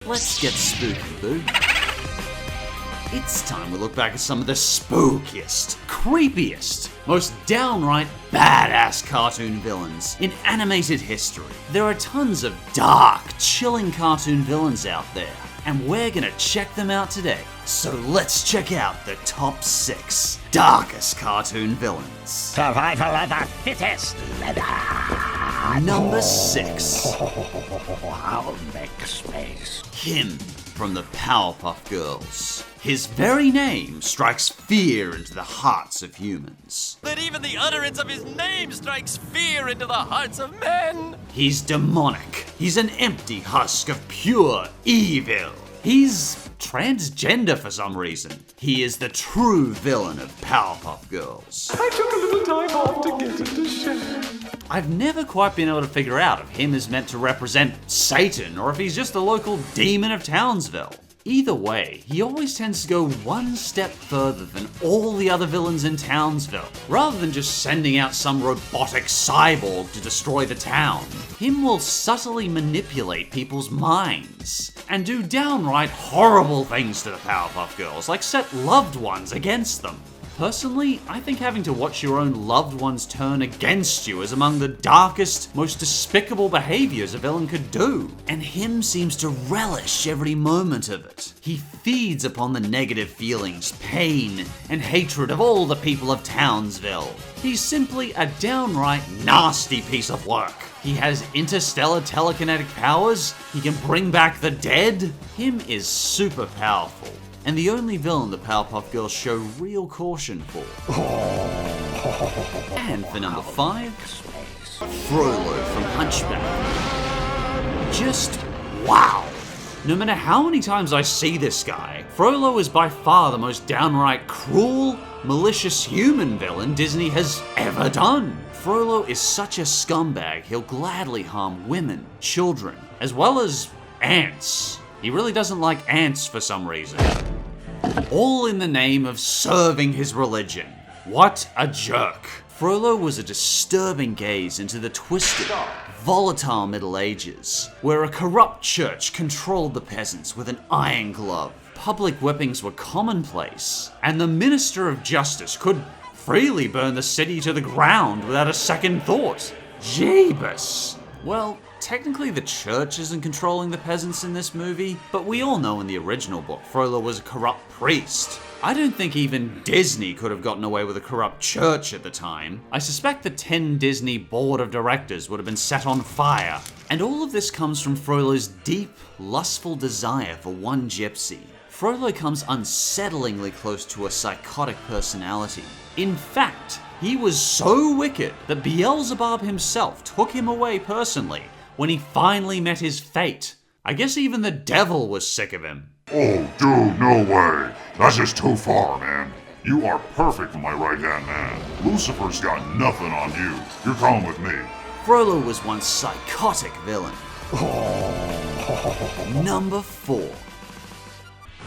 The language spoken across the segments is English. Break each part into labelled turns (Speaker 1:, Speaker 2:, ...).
Speaker 1: let's get spooky, boo. It's time we look back at some of the spookiest, creepiest, most downright badass cartoon villains in animated history. There are tons of dark, chilling cartoon villains out there, and we're gonna check them out today. So let's check out the top 6 darkest cartoon villains.
Speaker 2: Survival of the fittest.
Speaker 1: Number 6.
Speaker 2: I'll make space.
Speaker 1: Him from the Powerpuff Girls. His very name strikes fear into the hearts of humans.
Speaker 3: That even the utterance of his name strikes fear into the hearts of men.
Speaker 1: He's demonic. He's an empty husk of pure evil. He's transgender for some reason. He is the true villain of Powerpuff Girls.
Speaker 4: I took a little time off to get into shape.
Speaker 1: I've never quite been able to figure out if him is meant to represent Satan or if he's just a local demon of Townsville. Either way, he always tends to go one step further than all the other villains in Townsville. Rather than just sending out some robotic cyborg to destroy the town, him will subtly manipulate people's minds and do downright horrible things to the Powerpuff Girls, like set loved ones against them. Personally, I think having to watch your own loved ones turn against you is among the darkest, most despicable behaviors a villain could do. And him seems to relish every moment of it. He feeds upon the negative feelings, pain, and hatred of all the people of Townsville. He's simply a downright nasty piece of work. He has interstellar telekinetic powers, he can bring back the dead. Him is super powerful, and the only villain the Powerpuff Girls show real caution for. And for number 5, Furlow from Hunchback. Just wow! No matter how many times I see this guy, Furlow is by far the most downright cruel, malicious human villain Disney has ever done. Furlow is such a scumbag, he'll gladly harm women, children, as well as ants. He really doesn't like ants for some reason. All in the name of serving his religion. What a jerk. Furlow was a disturbing gaze into the twisted, volatile Middle Ages, where a corrupt church controlled the peasants with an iron glove. Public whippings were commonplace, and the Minister of Justice could freely burn the city to the ground without a second thought. Jeebus. Well, technically the church isn't controlling the peasants in this movie, but we all know in the original book Furlow was a corrupt priest. I don't think even Disney could have gotten away with a corrupt church at the time. I suspect the 10 Disney board of directors would have been set on fire. And all of this comes from Frollo's deep, lustful desire for one gypsy. Furlow comes unsettlingly close to a psychotic personality. In fact, he was so wicked that Beelzebub himself took him away personally when he finally met his fate. I guess even the devil was sick of him.
Speaker 5: Oh, dude, no way. That's just too far, man. You are perfect for my right-hand man. Lucifer's got nothing on you. You're coming with me.
Speaker 1: Furlow was one psychotic villain. Number 4.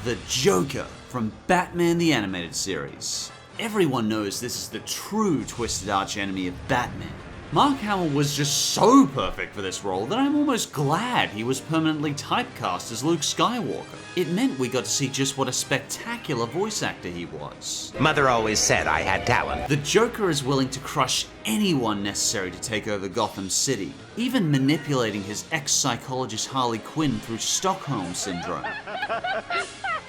Speaker 1: The Joker from Batman the Animated Series. Everyone knows this is the true twisted archenemy of Batman. Mark Hamill was just so perfect for this role that I'm almost glad he was permanently typecast as Luke Skywalker. It meant we got to see just what a spectacular voice actor he was.
Speaker 2: Mother always said I had talent.
Speaker 1: The Joker is willing to crush anyone necessary to take over Gotham City, even manipulating his ex-psychologist Harley Quinn through Stockholm Syndrome.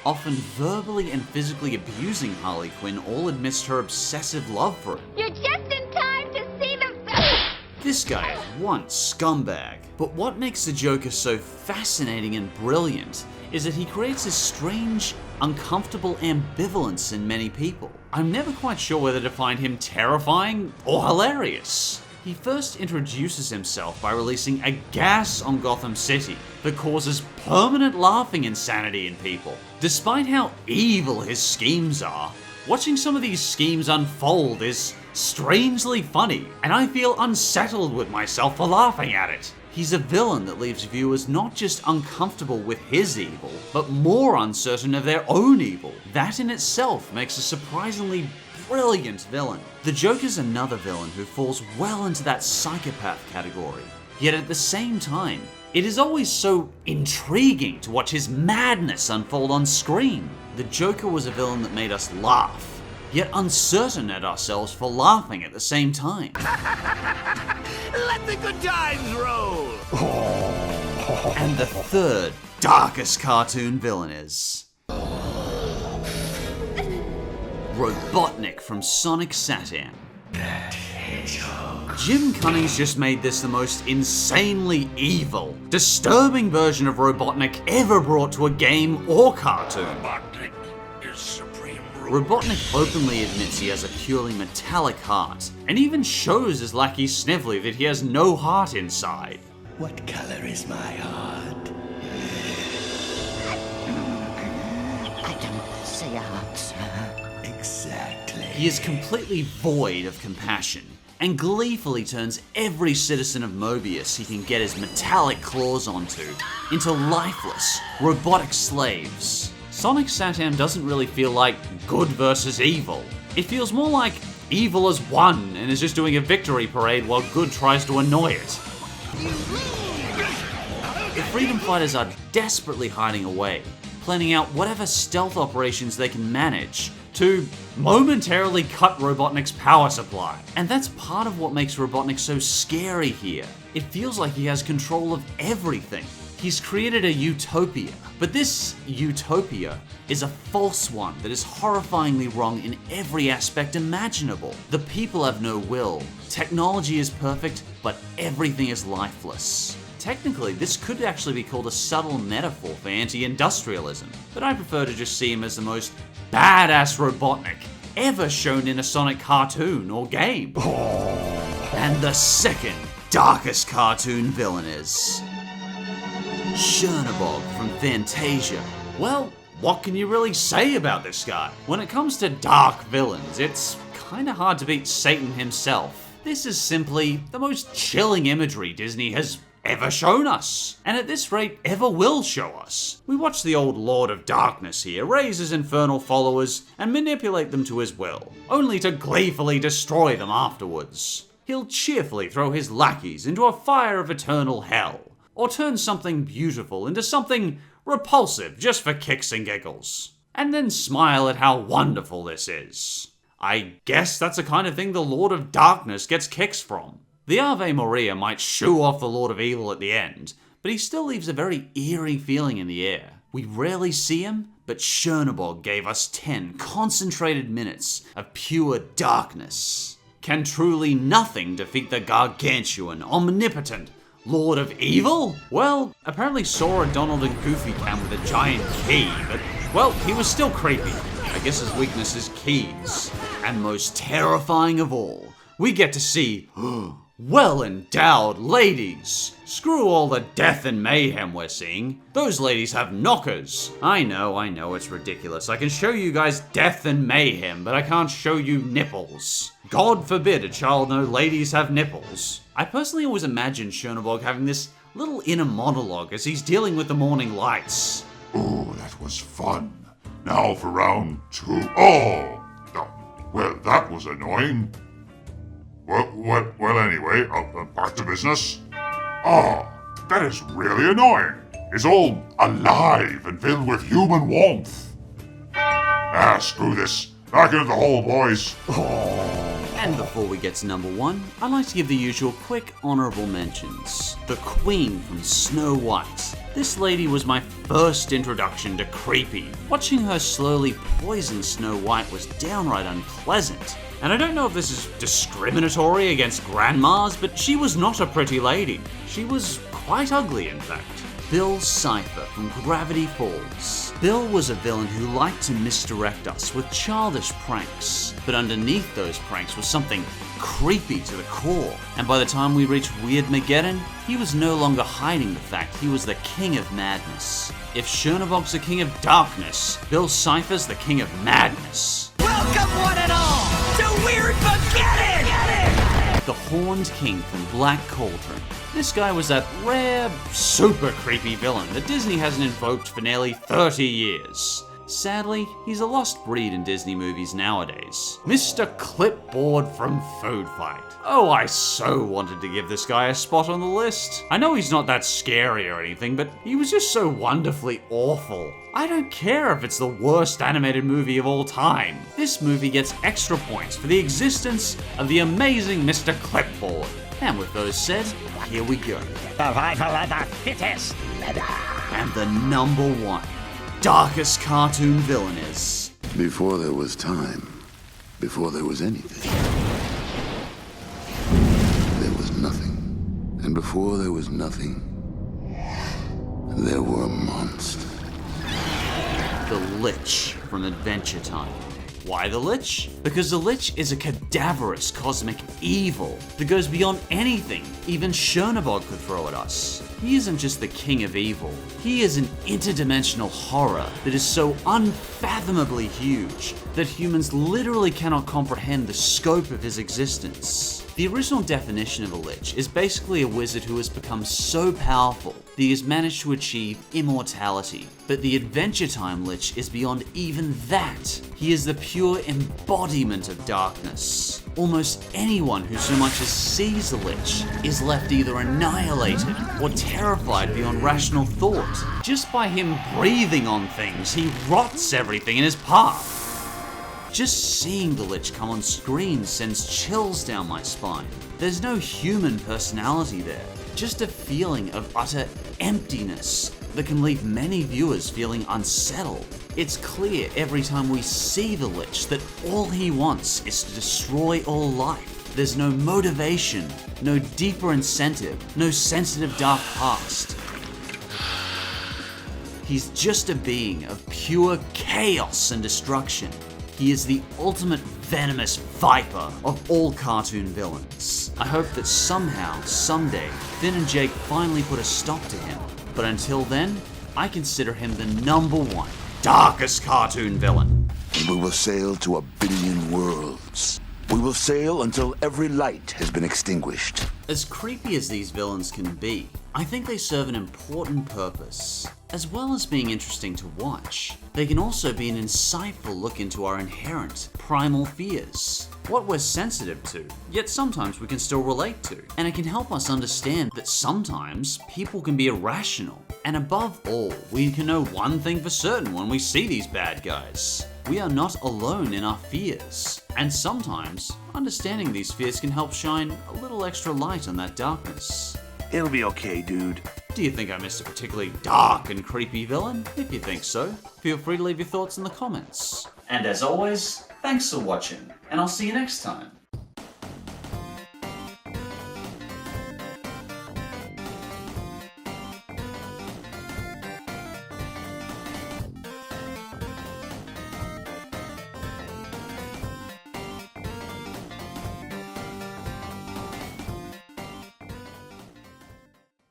Speaker 1: Often verbally and physically abusing Harley Quinn, all amidst her obsessive love for him.
Speaker 6: You're just in time to see the...
Speaker 1: This guy is one scumbag. But what makes the Joker so fascinating and brilliant is that he creates this strange, uncomfortable ambivalence in many people. I'm never quite sure whether to find him terrifying or hilarious. He first introduces himself by releasing a gas on Gotham City that causes permanent laughing insanity in people. Despite how evil his schemes are, watching some of these schemes unfold is strangely funny, and I feel unsettled with myself for laughing at it. He's a villain that leaves viewers not just uncomfortable with his evil, but more uncertain of their own evil. That in itself makes a surprisingly brilliant villain. The Joker's another villain who falls well into that psychopath category. Yet at the same time, It is always so intriguing to watch his madness unfold on screen. The Joker was a villain that made us laugh, yet uncertain at ourselves for laughing at the same time.
Speaker 2: Let the good times roll!
Speaker 1: And the third darkest cartoon villain is Robotnik from Sonic Saturn. Jim Cunnings just made this the most insanely evil, disturbing version of Robotnik ever brought to a game or cartoon.
Speaker 2: Robotnik is supreme
Speaker 1: Robotnik openly admits he has a purely metallic heart, and even shows his lackey Snively that he has no heart inside.
Speaker 2: What color is my heart?
Speaker 7: I don't see a heart, sir.
Speaker 2: Exactly.
Speaker 1: He is completely void of compassion, and gleefully turns every citizen of Mobius he can get his metallic claws onto into lifeless, robotic slaves. Sonic Saturn doesn't really feel like good versus evil. It feels more like evil has won and is just doing a victory parade while good tries to annoy it. The freedom fighters are desperately hiding away, planning out whatever stealth operations they can manage to momentarily cut Robotnik's power supply. And that's part of what makes Robotnik so scary here. It feels like he has control of everything. He's created a utopia, but this utopia is a false one that is horrifyingly wrong in every aspect imaginable. The people have no will, technology is perfect, but everything is lifeless. Technically, this could actually be called a subtle metaphor for anti-industrialism, but I prefer to just see him as the most badass Robotnik ever shown in a Sonic cartoon or game. And the second darkest cartoon villain is Chernobyl from Fantasia. Well, what can you really say about this guy? When it comes to dark villains, it's kinda hard to beat Satan himself. This is simply the most chilling imagery Disney has ever shown us, and at this rate ever will show us. We watch the old Lord of Darkness here raise his infernal followers and manipulate them to his will, only to gleefully destroy them afterwards. He'll cheerfully throw his lackeys into a fire of eternal hell, or turn something beautiful into something repulsive just for kicks and giggles, and then smile at how wonderful this is. I guess that's the kind of thing the Lord of Darkness gets kicks from. The Ave Maria might shoo off the Lord of Evil at the end, but he still leaves a very eerie feeling in the air. We rarely see him, but Chernobyl gave us 10 concentrated minutes of pure darkness. Can truly nothing defeat the gargantuan, omnipotent Lord of Evil? Well, apparently Sora, Donald, and Goofy can with a giant key, but, well, he was still creepy. I guess his weakness is keys. And most terrifying of all, we get to see well-endowed ladies. Screw all the death and mayhem we're seeing. Those ladies have knockers. I know, it's ridiculous. I can show you guys death and mayhem, but I can't show you nipples. God forbid a child know ladies have nipples. I personally always imagine Chernobyl having this little inner monologue as he's dealing with the morning lights.
Speaker 5: Ooh, that was fun. Now for round 2. Oh! Well, that was annoying. Well, anyway, back to business. That is really annoying. It's all alive and filled with human warmth. Screw this. Back into the hole, boys.
Speaker 1: And before we get to number 1, I'd like to give the usual quick honourable mentions. The Queen from Snow White. This lady was my first introduction to creepy. Watching her slowly poison Snow White was downright unpleasant. And I don't know if this is discriminatory against grandmas, but she was not a pretty lady. She was quite ugly, in fact. Bill Cipher from Gravity Falls. Bill was a villain who liked to misdirect us with childish pranks, but underneath those pranks was something creepy to the core. And by the time we reached Weirdmageddon, he was no longer hiding the fact he was the king of madness. If Chernobog's the king of darkness, Bill Cipher's the king of madness.
Speaker 2: Welcome one and all to Weirdmageddon!
Speaker 1: The Horned King from Black Cauldron. This guy was that rare, super creepy villain that Disney hasn't invoked for nearly 30 years. Sadly, he's a lost breed in Disney movies nowadays. Mr. Clipboard from Food Fight. Oh, I so wanted to give this guy a spot on the list. I know he's not that scary or anything, but he was just so wonderfully awful. I don't care if it's the worst animated movie of all time. This movie gets extra points for the existence of the amazing Mr. Clipboard. And with those said, here we go.
Speaker 2: Survival of the fittest.
Speaker 1: And the number one darkest cartoon villain is...
Speaker 8: Before there was time, before there was anything, there was nothing. And before there was nothing, there were monsters.
Speaker 1: The Lich from Adventure Time. Why the Lich? Because the Lich is a cadaverous cosmic evil that goes beyond anything even Chernobyl could throw at us. He isn't just the king of evil, he is an interdimensional horror that is so unfathomably huge that humans literally cannot comprehend the scope of his existence. The original definition of a Lich is basically a wizard who has become so powerful that he has managed to achieve immortality. But the Adventure Time Lich is beyond even that. He is the pure embodiment of darkness. Almost anyone who so much as sees the Lich is left either annihilated or terrified beyond rational thought. Just by him breathing on things, he rots everything in his path. Just seeing the Lich come on screen sends chills down my spine. There's no human personality there, just a feeling of utter emptiness that can leave many viewers feeling unsettled. It's clear every time we see the Lich that all he wants is to destroy all life. There's no motivation, no deeper incentive, no sensitive dark past. He's just a being of pure chaos and destruction. He is the ultimate venomous viper of all cartoon villains. I hope that somehow, someday, Finn and Jake finally put a stop to him. But until then, I consider him the number one darkest cartoon villain.
Speaker 8: We will sail to 1 billion worlds. We will sail until every light has been extinguished.
Speaker 1: As creepy as these villains can be, I think they serve an important purpose. As well as being interesting to watch, they can also be an insightful look into our inherent primal fears. What we're sensitive to, yet sometimes we can still relate to. And it can help us understand that sometimes people can be irrational. And above all, we can know one thing for certain when we see these bad guys. We are not alone in our fears. And sometimes, understanding these fears can help shine a little extra light on that darkness.
Speaker 9: It'll be okay, dude.
Speaker 1: Do you think I missed a particularly dark and creepy villain? If you think so, feel free to leave your thoughts in the comments. And as always, thanks for watching, and I'll see you next time.